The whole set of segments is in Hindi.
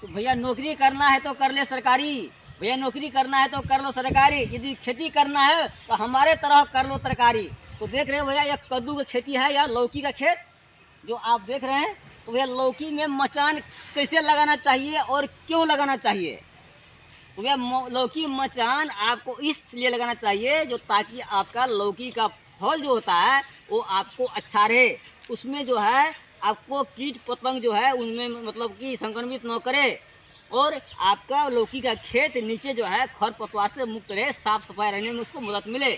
तो भैया नौकरी करना है तो कर ले सरकारी, भैया नौकरी करना है तो कर लो सरकारी, यदि खेती करना है तो हमारे तरह कर लो तरकारी। तो देख रहे हो भैया ये कद्दू की खेती है या लौकी का खेत जो आप देख रहे हैं। तो भैया लौकी में मचान कैसे लगाना चाहिए और क्यों लगाना चाहिए। तो भैया लौकी मचान आपको इसलिए लगाना चाहिए जो ताकि आपका लौकी का फल जो होता है वो आपको अच्छा रहे, उसमें जो है आपको कीट पतंग जो है उनमें मतलब कि संक्रमित न करे, और आपका लौकी का खेत नीचे जो है खरपतवार से मुक्त रहे, साफ सफाई रहने में उसको मदद मिले।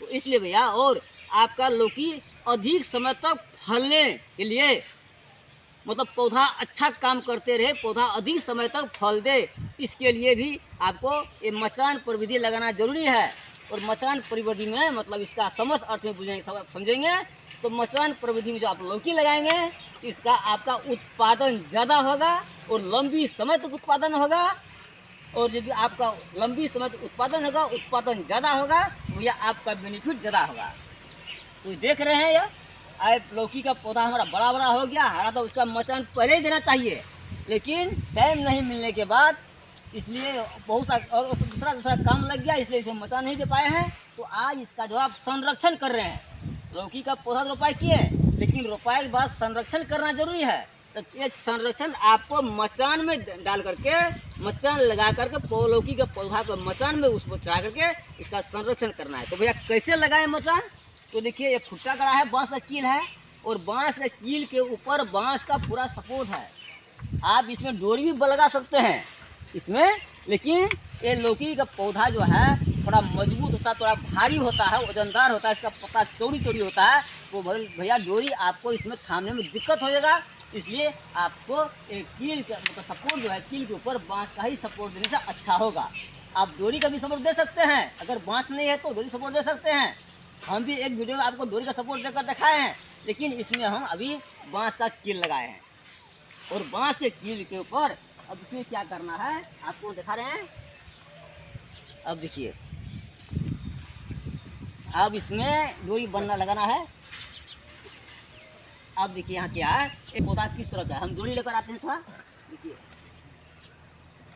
तो इसलिए भैया और आपका लौकी अधिक समय तक फलने के लिए मतलब पौधा अच्छा काम करते रहे, पौधा अधिक समय तक फल दे, इसके लिए भी आपको ये मचान प्रविधि लगाना जरूरी है। और मचान प्रविधि में मतलब इसका समस्त अर्थ में बुझेंगे समझेंगे तो मचान प्रविधि में जो आप लौकी लगाएंगे इसका आपका उत्पादन ज़्यादा होगा और लंबी समय तक उत्पादन होगा। और यदि आपका लंबी समय तक उत्पादन होगा, उत्पादन ज़्यादा होगा तो यह आपका बेनिफिट ज़्यादा होगा। तो देख रहे हैं यह लौकी का पौधा हमारा बड़ा बड़ा हो गया, हरा तो उसका मचान पहले ही देना चाहिए, लेकिन टाइम नहीं मिलने के बाद इसलिए बहुत सा और दूसरा काम लग गया, इसलिए इसमें मचान नहीं दे पाए हैं। तो आज इसका जो आप संरक्षण कर रहे हैं, लौकी का पौधा रोपाई किए लेकिन रोपाई के बाद संरक्षण करना जरूरी है। तो ये संरक्षण आपको मचान में डाल करके, मचान लगा करके लौकी के पौधा को मचान में उसको चढ़ा करके इसका संरक्षण करना है। तो भैया कैसे लगाएं मचान। तो देखिए ये खुट्टा गड़ा है, बांस का कील है और बांस के कील के ऊपर बांस का पूरा सपोर्ट है। आप इसमें डोरी भी लगा सकते हैं इसमें, लेकिन ये लौकी का पौधा जो है थोड़ा मजबूत होता है, थोड़ा भारी होता है, वजनदार होता है, इसका पत्ता चौड़ी चौड़ी होता है। तो भैया डोरी आपको इसमें थामने में दिक्कत हो जाएगा, इसलिए आपको एक कील का मतलब सपोर्ट जो है कील के ऊपर बांस का ही सपोर्ट देने से अच्छा होगा। आप डोरी का भी सपोर्ट दे सकते हैं, अगर बांस नहीं है तो डोरी सपोर्ट दे सकते हैं। हम भी एक वीडियो में आपको डोरी का सपोर्ट देकर दिखाए हैं, लेकिन इसमें हम अभी बांस का कील लगाए हैं। और बांस के कील के ऊपर अब इसमें क्या करना है आपको दिखा रहे हैं। अब देखिए अब इसमें डोरी बनना लगाना है। अब देखिए यहाँ क्या है, एक पौधा किस तरह का है, हम डोरी लेकर आते हैं थोड़ा। देखिए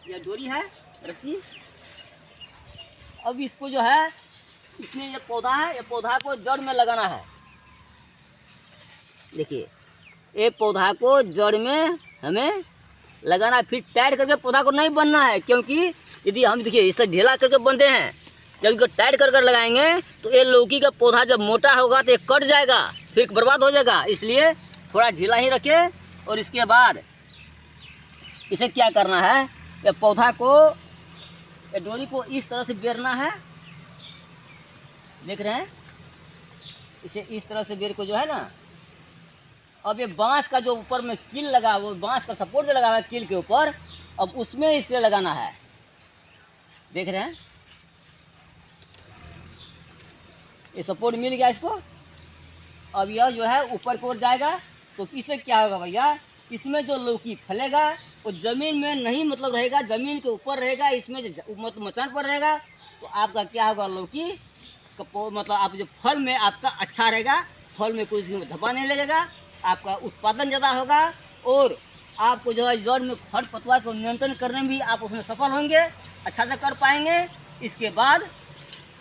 यह डोरी है, रस्सी। अब इसको जो है इसमें ये पौधा है, ये पौधा को जड़ में लगाना है। देखिए ये पौधा को जड़ में हमें लगाना है, फिर टाइट करके पौधा को नहीं बनना है, क्योंकि यदि हम देखिए इसे ढीला करके बंधे हैं, जब इसको टाइट कर लगाएंगे तो ये लौकी का पौधा जब मोटा होगा तो ये कट जाएगा, फिर बर्बाद हो जाएगा। इसलिए थोड़ा ढीला ही रखें। और इसके बाद इसे क्या करना है, ये पौधा को ये डोरी को इस तरह से बेरना है। देख रहे हैं इसे इस तरह से बेर को जो है ना, अब ये बांस का जो ऊपर में कील लगा, वो बांस का सपोर्ट जो लगा हुआ है कील के ऊपर, अब उसमें इसे लगाना है। देख रहे हैं ये सपोर्ट मिल गया इसको। अब यह जो है ऊपर की ओर जाएगा, तो इससे क्या होगा भैया, इसमें जो लौकी फलेगा वो ज़मीन में नहीं मतलब रहेगा, ज़मीन के ऊपर रहेगा, इसमें मतलब मचान पर रहेगा। तो आपका क्या होगा, लौकी मतलब आप जो फल में आपका अच्छा रहेगा, फल में कोई धब्बा नहीं लगेगा, आपका उत्पादन ज़्यादा होगा और आपको जो है जड़ में खरपतवार को नियंत्रण करने में भी आप उसमें सफल होंगे, अच्छा से कर पाएंगे। इसके बाद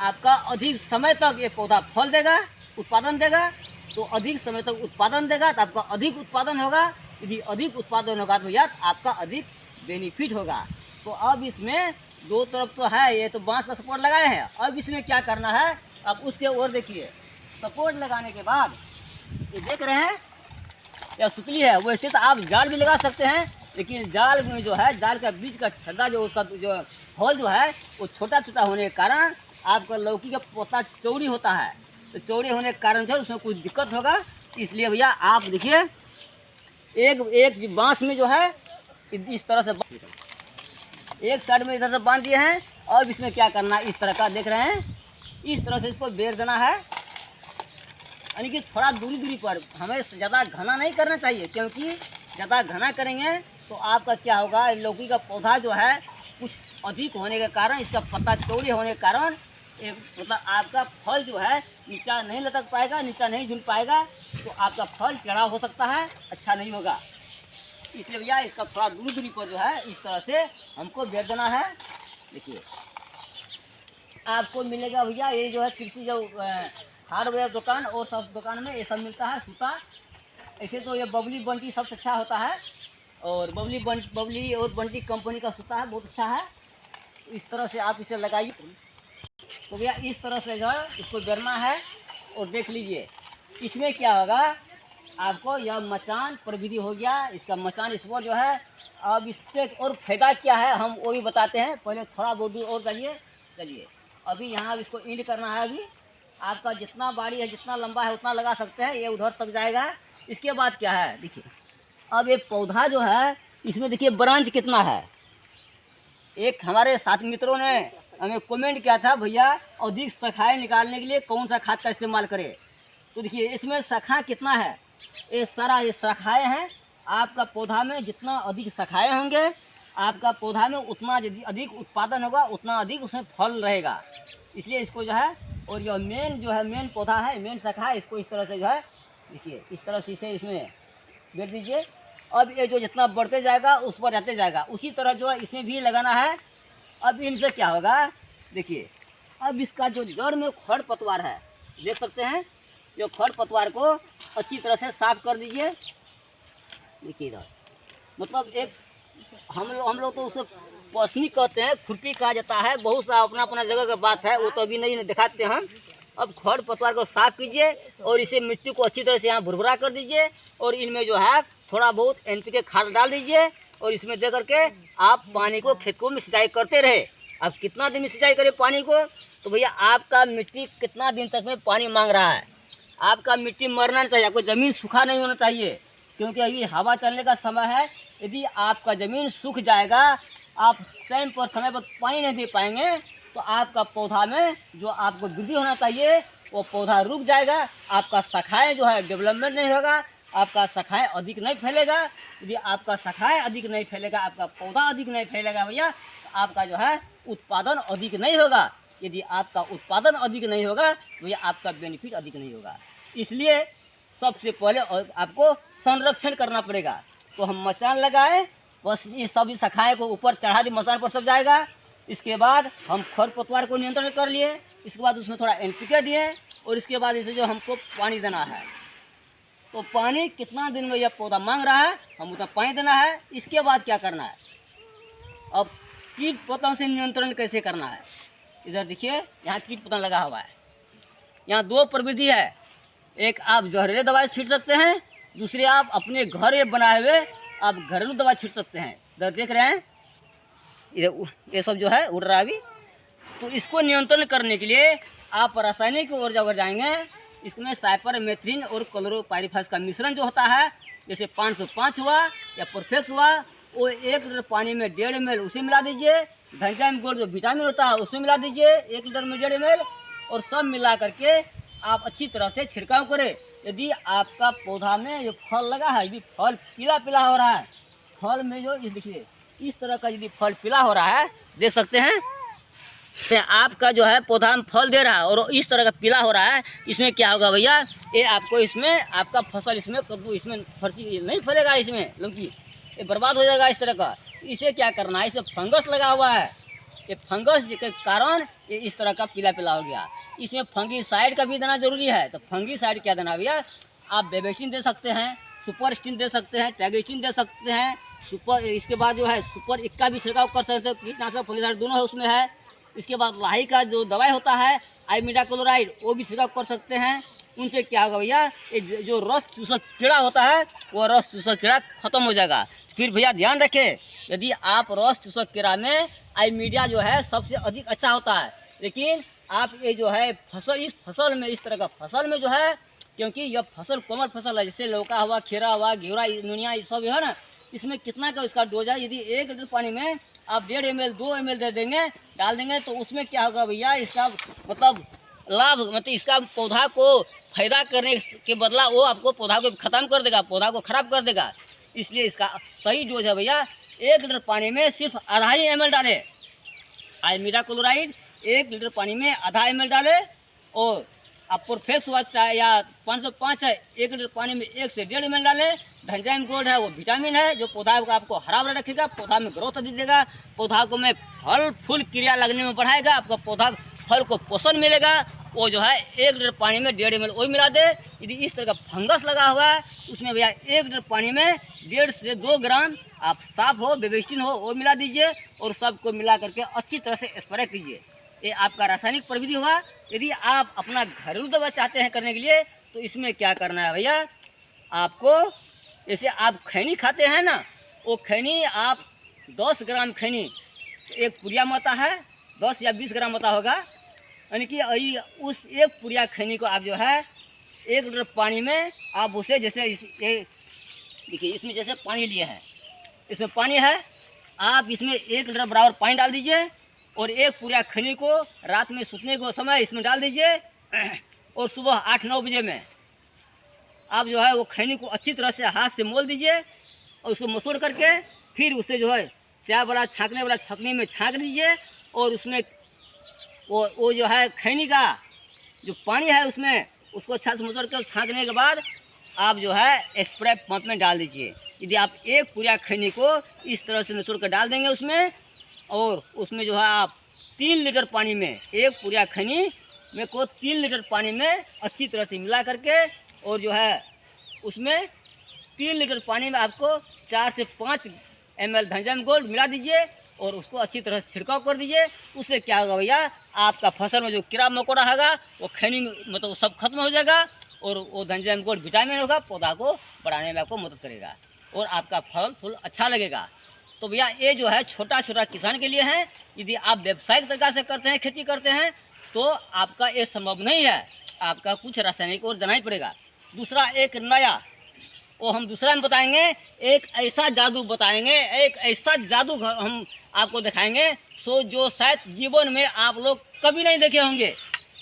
आपका अधिक समय तक ये पौधा फल देगा, उत्पादन देगा। तो अधिक समय तक उत्पादन देगा तो आपका अधिक उत्पादन होगा, यदि अधिक उत्पादन होगा तो भैया आपका अधिक बेनिफिट होगा। तो अब इसमें दो तरफ तो है, ये तो बांस का सपोर्ट लगाए हैं, अब इसमें क्या करना है, अब उसके ओर देखिए। सपोर्ट लगाने के बाद ये देख रहे हैं या सुतली है, वैसे तो आप जाल भी लगा सकते हैं, लेकिन जाल में जो है जाल का बीच का छड्डा जो उसका जो होल जो है वो छोटा छोटा होने के कारण आपका लौकी का पौधा चौड़ी होता है, तो चौड़े होने के कारण जो है उसमें कुछ दिक्कत होगा। इसलिए भैया आप देखिए एक बांस में जो है इस तरह से एक साइड में इधर से बांध दिए हैं, और इसमें क्या करना है, इस तरह का देख रहे हैं, इस तरह से इसको बेर देना है। यानी कि थोड़ा दूरी दूरी पर, हमें ज़्यादा घना नहीं करना चाहिए, क्योंकि ज़्यादा घना करेंगे तो आपका क्या होगा, लौकी का पौधा जो है कुछ अधिक होने के कारण, इसका पत्ता चौड़ी होने के कारण एक मतलब आपका फल जो है नीचा नहीं लटक पाएगा, नीचा नहीं झुल पाएगा, तो आपका फल टेढ़ा हो सकता है, अच्छा नहीं होगा। इसलिए भैया इसका थोड़ा दूरी पर जो है इस तरह से हमको बेच देना है। देखिए आपको मिलेगा भैया ये जो है कृषि जो हार्डवेयर दुकान और सब दुकान में ये सब मिलता है सूता। ऐसे तो ये बबली बंटी सबसे अच्छा होता है, और बबली और बंटी कंपनी का सूता है, बहुत अच्छा है। इस तरह से आप इसे लगाइए। तो भैया इस तरह से जो है इसको बेरना है। और देख लीजिए इसमें क्या होगा, आपको यह मचान प्रविधि हो गया। इसका मचान इस पर जो है, अब इससे और फायदा क्या है हम वो भी बताते हैं। पहले थोड़ा बहुत दूर और जाइए। चलिए अभी यहाँ इसको इंड करना है। अभी आपका जितना बाड़ी है जितना लंबा है उतना लगा सकते हैं, ये उधर तक जाएगा। इसके बाद क्या है देखिए, अब ये पौधा जो है इसमें देखिए ब्रांच कितना है। एक हमारे साथ मित्रों ने हमें कमेंट किया था, भैया अधिक शाखाएँ निकालने के लिए कौन सा खाद का इस्तेमाल करें। तो देखिए इसमें शाखा कितना है, ये सारा ये शाखाएँ हैं। आपका पौधा में जितना अधिक शाखाएँ होंगे, आपका पौधा में उतना यदि अधिक उत्पादन होगा, उतना अधिक उसमें फल रहेगा। इसलिए इसको जो है, और यह मेन जो है मेन पौधा है, मेन शाखा है, इसको इस तरह से जो है देखिए इस तरह से इसे इसमें बेच दीजिए। अब ये जो जितना बढ़ते जाएगा उस पर रहते जाएगा। उसी तरह जो है इसमें भी लगाना है। अब इनसे क्या होगा देखिए, अब इसका जो जड़ में खड़ पतवार है देख सकते हैं, जो खड़ पतवार को अच्छी तरह से साफ कर दीजिए। देखिए इधर मतलब एक हम लोग तो उसे पसनी कहते हैं, खुरपी कहा जाता है, बहुत सा अपना अपना जगह का बात है, वो तो अभी नहीं दिखाते हैं। अब खड़ पतवार को साफ कीजिए और इसे मिट्टी को अच्छी तरह से यहाँ भुरभुरा कर दीजिए। और इनमें जो है थोड़ा बहुत NPK खाद डाल दीजिए और इसमें दे करके आप पानी को खेतों में सिंचाई करते रहे। अब कितना दिन में सिंचाई करें पानी को, तो भैया आपका मिट्टी कितना दिन तक में पानी मांग रहा है। आपका मिट्टी मरना नहीं चाहिए, आपको ज़मीन सूखा नहीं होना चाहिए, क्योंकि अभी हवा चलने का समय है। यदि आपका ज़मीन सूख जाएगा, आप टाइम पर समय पर पानी नहीं दे पाएंगे, तो आपका पौधा में जो आपको वृद्धि होना चाहिए वो पौधा रुक जाएगा। आपका शाखाएँ जो है डेवलपमेंट नहीं होगा, आपका शाखाएँ अधिक नहीं फैलेगा। यदि आपका शाखाएँ अधिक नहीं फैलेगा, आपका पौधा अधिक नहीं फैलेगा भैया, तो आपका जो है उत्पादन अधिक नहीं होगा। यदि आपका उत्पादन अधिक नहीं होगा तो भैया आपका बेनिफिट अधिक नहीं होगा। इसलिए सबसे पहले आपको संरक्षण करना पड़ेगा। तो हम मचान लगाए, बस ये सभी शाखाएँ को ऊपर चढ़ा दी, मचान पर सब जाएगा। इसके बाद हम खरपतवार को नियंत्रण कर लिए। इसके बाद उसमें थोड़ा NPK दिए और इसके बाद इसे जो हमको पानी देना है। तो पानी कितना दिन में यह पौधा मांग रहा है, हम उतना पानी देना है। इसके बाद क्या करना है, अब कीट पतंग से नियंत्रण कैसे करना है। इधर देखिए यहाँ कीट पतंग लगा हुआ है। यहाँ दो प्रविधि है, एक आप जहरीले दवाई छीट सकते हैं, दूसरे आप अपने घर बनाए हुए आप घरेलू दवा छीट सकते हैं। इधर देख रहे हैं ये सब जो है उड़ रहा है अभी। तो इसको नियंत्रण करने के लिए आप रासायनिक की ओर अगर जाएंगे, इसमें साइपरमेथ्रिन और क्लोरोपाइरीफास का मिश्रण जो होता है, जैसे 505 हुआ या परफेक्स हुआ, वो 1 लीटर पानी में 1.5 ml उसे मिला दीजिए। धनजाइम गोल्ड जो विटामिन होता है उसमें मिला दीजिए 1 लीटर में 1.5 ml, और सब मिला करके आप अच्छी तरह से छिड़काव करें। यदि आपका पौधा में ये फल लगा है, यदि फल पीला पीला हो रहा है, फल में जो देखिए इस तरह का यदि फल पीला हो रहा है, देख सकते हैं से आपका जो है पौधा में फल दे रहा है और इस तरह का पीला हो रहा है, इसमें क्या होगा भैया, ये आपको इसमें आपका फसल इसमें कद्दू इसमें फर्सी नहीं फलेगा, इसमें लौकी ये बर्बाद हो जाएगा इस तरह का। इसे क्या करना है, इसमें फंगस लगा हुआ है, ये फंगस के कारण ये इस तरह का पीला पीला हो गया। इसमें फंगीसाइड का भी देना जरूरी है। तो फंगीसाइड क्या देना भैया, आप बेबेसिन दे सकते हैं, सुपर स्टीन दे सकते हैं, टैगेस्टिन दे सकते हैं, सुपर इसके बाद जो है सुपर इक्का भी छिड़काव कर सकते हैं। कीटनाशक फंगीसाइड दोनों है उसमें है। इसके बाद लाही का जो दवाई होता है आइमिडाक्लोराइड, वो भी छिड़काव कर सकते हैं। उनसे क्या होगा भैया, ये जो रस चूसक कीड़ा होता है वो रस चूसक कीड़ा खत्म हो जाएगा। फिर भैया ध्यान रखें, यदि आप रस चूसक कीड़ा में आइमीडिया जो है सबसे अधिक अच्छा होता है, लेकिन आप ये जो है फसल इस फसल में इस तरह का फसल में जो है, क्योंकि यह फसल कोमल फसल है, जैसे लौका हुआ, खीरा हुआ, घेवड़ा, नुनिया, ये सब है ना, इसमें कितना का इसका डोज है। यदि 1 लीटर पानी में आप 1.5 ml 2 ml दे देंगे, डाल देंगे, तो उसमें क्या होगा भैया, इसका मतलब लाभ मतलब इसका पौधा को फायदा करने के बदला वो आपको पौधा को ख़त्म कर देगा, पौधा को ख़राब कर देगा। इसलिए इसका सही डोज है भैया 1 लीटर पानी में सिर्फ आधा ही ml डाले आइमिडाक्लोराइड, 1 लीटर पानी में आधा ml डाले, और आप परफेक्ट स्वास्थ्य है या 505 है, 1 लीटर पानी में 1 से 1.5 ml डालें। धनजाइम गोल्ड है वो विटामिन है जो पौधा को आपको हरा भरा रखेगा, पौधा में ग्रोथ दे देगा, पौधा को में फल फूल क्रिया लगने में बढ़ाएगा, आपका पौधा फल को पोषण मिलेगा। वो जो है 1 लीटर पानी में 1.5 ml वही मिला दे। यदि इस तरह का फंगस लगा हुआ है उसमें भैया 1 लीटर पानी में 1.5 से 2 ग्राम आप साफ हो बेबिस्टिन हो वो मिला दीजिए और सबको मिला करके अच्छी तरह से स्प्रे कीजिए। ये आपका रासायनिक प्रविधि हुआ। यदि आप अपना घरेलू दवा चाहते हैं करने के लिए तो इसमें क्या करना है भैया, आपको जैसे आप खैनी खाते हैं ना, वो खैनी आप 10 ग्राम खैनी एक पुड़िया में आता है, 10 या 20 ग्राम होता होगा, यानी कि उस एक पुड़िया खैनी को आप जो है 1 लीटर पानी में आप उसे जैसे देखिए इसमें जैसे पानी लिए हैं, इसमें पानी है, आप इसमें 1 लीटर बराबर पानी डाल दीजिए और एक पूरा खैनी को रात में सूतने को समय इसमें डाल दीजिए और सुबह 8-9 बजे में आप जो है वो खैनी को अच्छी तरह से हाथ से मोल दीजिए और उसको मसोड़ करके फिर उसे जो है चाय वाला छाँकने वाला छकनी में छाँक लीजिए और उसमें वो जो है खैनी का जो पानी है उसमें उसको अच्छा से मसोड़ कर छाँकने के बाद आप जो है स्प्रे पंप में डाल दीजिए। यदि आप एक पूरा खैनी को इस तरह से निचोड़ कर डाल देंगे उसमें और उसमें जो है आप 3 लीटर पानी में एक पूरा खैनी में को 3 लीटर पानी में अच्छी तरह से मिला करके और जो है उसमें 3 लीटर पानी में आपको 4 से 5 ml धनजाइम गोल्ड मिला दीजिए और उसको अच्छी तरह से छिड़काव कर दीजिए। उससे क्या होगा भैया, आपका फसल में जो कीड़ा मकोड़ा होगा वो खैनी मतलब सब खत्म हो जाएगा और वो धनजाइम गोल्ड विटामिन होगा, पौधा को बढ़ाने में आपको मदद करेगा और आपका फल फूल अच्छा लगेगा। तो भैया ये जो है छोटा छोटा किसान के लिए है। यदि आप व्यावसायिक तरीका से करते हैं, खेती करते हैं तो आपका ये संभव नहीं है, आपका कुछ रासायनिक और देना ही पड़ेगा। दूसरा एक नया वो हम दूसरा में बताएंगे, एक ऐसा जादू बताएंगे, एक ऐसा जादू हम आपको दिखाएंगे जो शायद जीवन में आप लोग कभी नहीं देखे होंगे।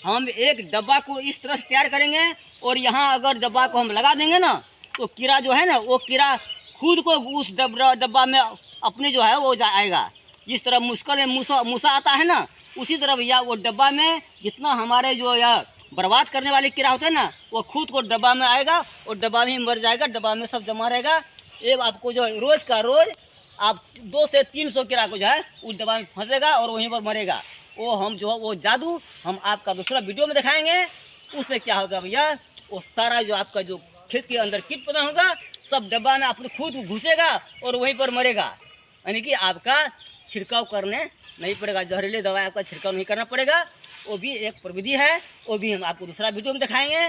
हम एक डब्बा को इस तरह से तैयार करेंगे और यहाँ अगर डब्बा को हम लगा देंगे ना तो कीड़ा जो है ना वो कीड़ा खुद को उस डब्बा में अपने जो है वो आएगा। जिस तरह मुश्किल में मूसा आता है ना, उसी तरह भैया वो डब्बा में जितना हमारे जो यह बर्बाद करने वाले कीड़ा होते हैं ना वो खुद को डब्बा में आएगा और डब्बा में ही मर जाएगा, डब्बा में सब जमा रहेगा। एक आपको जो रोज़ का रोज़ आप 200 से 300 कीड़ा को जो है उस डब्बा में फंसेगा और वहीं पर मरेगा। वो हम जो वो जादू हम आपका दूसरा वीडियो में दिखाएंगे। उससे क्या होगा भैया, वो सारा जो आपका जो खेत के अंदर कीट पैदा होगा सब डब्बा में अपने खुद घुसेगा और वहीं पर मरेगा। यानी कि आपका छिड़काव करने नहीं पड़ेगा, जहरीली दवाई आपका छिड़काव नहीं करना पड़ेगा। वो भी एक प्रविधि है, वो भी हम आपको दूसरा वीडियो में दिखाएंगे।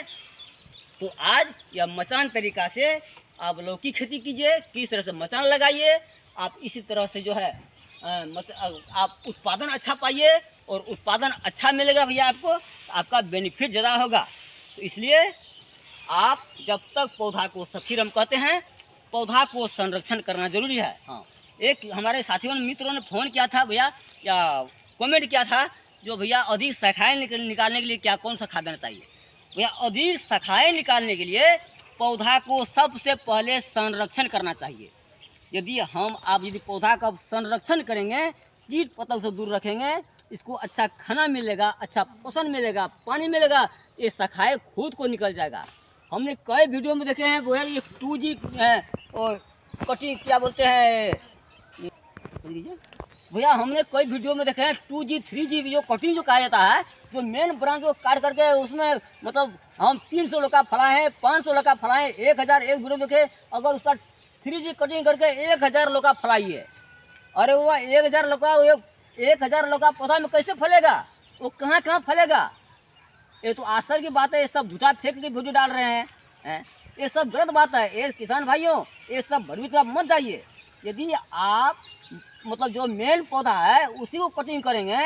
तो आज यह मचान तरीका से आप लौकी खेती कीजिए, किस तरह से मचान लगाइए, आप इसी तरह से जो है आप उत्पादन अच्छा पाइए और उत्पादन अच्छा मिलेगा भैया आपको, आपका बेनिफिट ज़्यादा होगा। तो इसलिए आप जब तक पौधा को सखीर हम कहते हैं, पौधा को संरक्षण करना जरूरी है। हाँ, एक हमारे साथियों ने मित्रों ने फ़ोन किया था भैया या कमेंट किया था जो भैया अधिक शाखाएँ निकालने के लिए क्या कौन सा खाद देना चाहिए। भैया अधिक शाखाएँ निकालने के लिए पौधा को सबसे पहले संरक्षण करना चाहिए। यदि पौधा का संरक्षण करेंगे, कीट पतंग से दूर रखेंगे, इसको अच्छा खाना मिलेगा, अच्छा पोषण मिलेगा, पानी मिलेगा, ये शाखाएँ खुद को निकल जाएगा। हमने कई वीडियो में देखे हैं वो यार ये 2G और कटिंग क्या बोलते हैं भैया, हमने कई वीडियो में देखे हैं 2G 3G जो कटिंग जो कहा जाता है, जो मेन ब्रांच को काट करके उसमें मतलब हम 300 लोग का फलाए, 500 लोग का फलाए, 1000 एक वीडियो देखे, अगर उसका 3G कटिंग करके 1000 लोग का फलाइए, अरे वो 1000 लोग का 1000 लोग का पौधा में कैसे फलेगा, वो कहाँ कहाँ फलेगा। ये तो आश्चर्य की बात है, ये सब झूठा फेंक के वीडियो डाल रहे हैं, ये सब गलत बात है। ये किसान भाइयों ये सब भ्रमित मत जाइए। यदि आप मतलब जो मेन पौधा है उसी को कटिंग करेंगे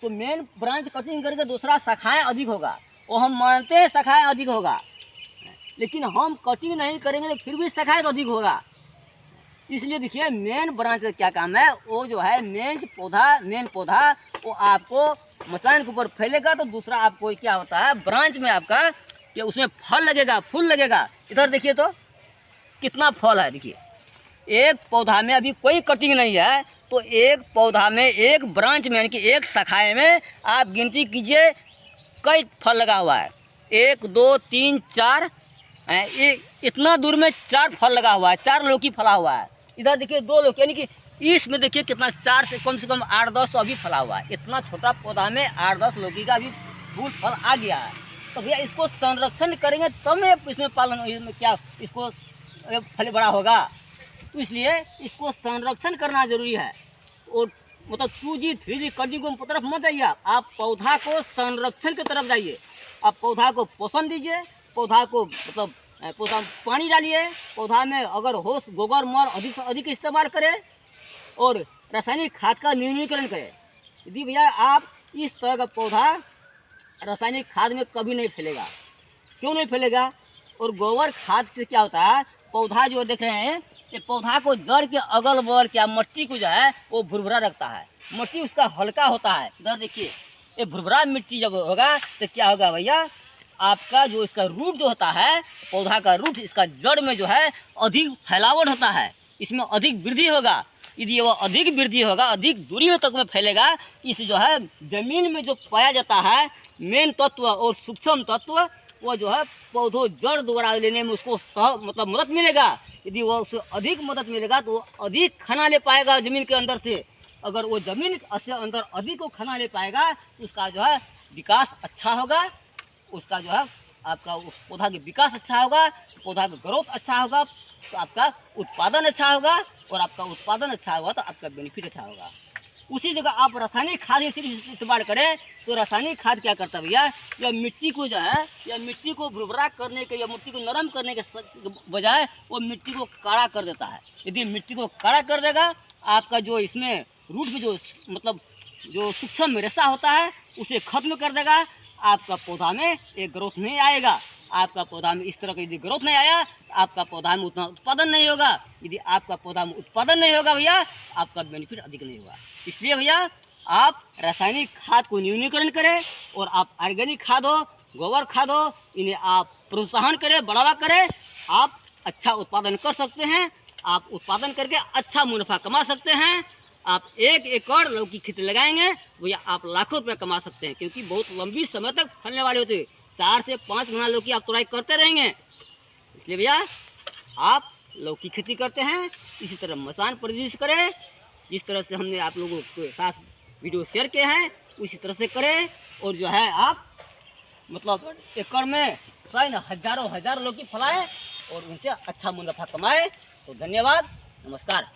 तो मेन ब्रांच कटिंग करके दूसरा शाखाएँ अधिक होगा, वो हम मानते हैं शाखाएँ अधिक होगा, लेकिन हम कटिंग नहीं करेंगे तो फिर भी शाखाएँ तो अधिक होगा। इसलिए देखिए मेन ब्रांच का क्या काम है, वो जो है मेन पौधा वो आपको मचान के ऊपर फैलेगा तो दूसरा आपको क्या होता है ब्रांच में आपका कि उसमें फल लगेगा, फूल लगेगा। इधर देखिए तो कितना फल है, देखिए एक पौधा में अभी कोई कटिंग नहीं है तो एक पौधा में एक ब्रांच में यानी कि एक शाखाएँ में आप गिनती कीजिए कई फल लगा हुआ है। 1 2 3 4 ये इतना दूर में 4 फल लगा हुआ है, 4 लौकी फला हुआ है। इधर देखिए 2 लौकी, यानी कि इसमें देखिए कितना 4 से कम 8-10 तो अभी फला हुआ है। इतना छोटा पौधा में 8-10 लौकी का अभी फूल फल आ गया है। तो भैया इसको संरक्षण करेंगे तब में इसमें पालन, इसमें क्या इसको फल बड़ा होगा। तो इसलिए इसको संरक्षण करना जरूरी है। और मतलब 2G 3G कटिंग को तरफ मत जाइए, आप पौधा को संरक्षण की तरफ जाइए। आप पौधा को पोषण दीजिए, पौधा को मतलब पौधा में पानी डालिए, पौधा में अगर हो गोबर मल अधिक से अधिक इस्तेमाल करें और रासायनिक खाद का न्यूनीकरण करें। यदि भैया आप इस तरह का पौधा रासायनिक खाद में कभी नहीं फैलेगा। क्यों नहीं फैलेगा? और गोबर खाद से क्या होता है, पौधा जो देख रहे हैं ये पौधा को जड़ के अगल बगल क्या मट्टी को जो है वो भुरभुरा रखता है, मट्टी उसका हल्का होता है। इधर देखिए ये भुरभुरा मिट्टी जब होगा तो क्या होगा भैया, आपका जो इसका रूट जो होता है, पौधा का रूट इसका जड़ में जो है अधिक फैलावट होता है, इसमें अधिक वृद्धि होगा। यदि वो अधिक वृद्धि होगा, अधिक दूरी में तक में फैलेगा, इस जो है जमीन में जो पाया जाता है मेन तत्व और सूक्ष्म तत्व, वो जो है पौधों जड़ द्वारा लेने में उसको मतलब मदद मिलेगा। यदि वो उससे अधिक मदद मिलेगा तो वो अधिक खाना ले पाएगा ज़मीन के अंदर से। अगर वो ज़मीन से अंदर अधिक को खाना ले पाएगा तो उसका जो है विकास अच्छा होगा, उसका जो है आपका उस पौधा का विकास अच्छा होगा, पौधा का ग्रोथ अच्छा होगा, तो आपका उत्पादन अच्छा होगा, और आपका उत्पादन अच्छा होगा तो आपका बेनिफिट अच्छा होगा। उसी जगह आप रासायनिक खाद सिर्फ इस्तेमाल करें तो रासायनिक खाद क्या करता है भैया, या मिट्टी को जो है या मिट्टी को भुरभुरा करने के या मिट्टी को नरम करने के बजाय वो मिट्टी को काड़ा कर देता है। यदि मिट्टी को काड़ा कर देगा, आपका जो इसमें रूट में जो मतलब जो सूक्ष्म रेशा होता है उसे खत्म कर देगा। आपका पौधा में एक ग्रोथ नहीं आएगा, आपका पौधा में इस तरह का यदि ग्रोथ नहीं आया तो आपका पौधा में उतना उत्पादन नहीं होगा। यदि आपका पौधा में उत्पादन नहीं होगा भैया, आपका बेनिफिट अधिक नहीं होगा। इसलिए भैया आप रासायनिक खाद को न्यूनीकरण करें और आप ऑर्गेनिक खाद हो, गोबर खाद हो, इन्हें आप प्रोत्साहन करें, बढ़ावा करें। आप अच्छा उत्पादन कर सकते हैं, आप उत्पादन करके अच्छा मुनाफा कमा सकते हैं। आप 1 एकड़ लौकी खेती लगाएंगे भैया आप लाखों रुपये कमा सकते हैं, क्योंकि बहुत लंबी समय तक फलने वाले होते हैं। 4 से 5 महीना लौकी आप तोड़ाई करते रहेंगे। इसलिए भैया आप लौकी खेती करते हैं इसी तरह मसान परिदृश्य करें। जिस तरह से हमने आप लोगों के साथ वीडियो शेयर किए हैं उसी तरह से करें, और जो है आप मतलब एकड़ में हज़ारों लौकी फलाएं और उनसे अच्छा मुनाफा कमाएं। तो धन्यवाद, नमस्कार।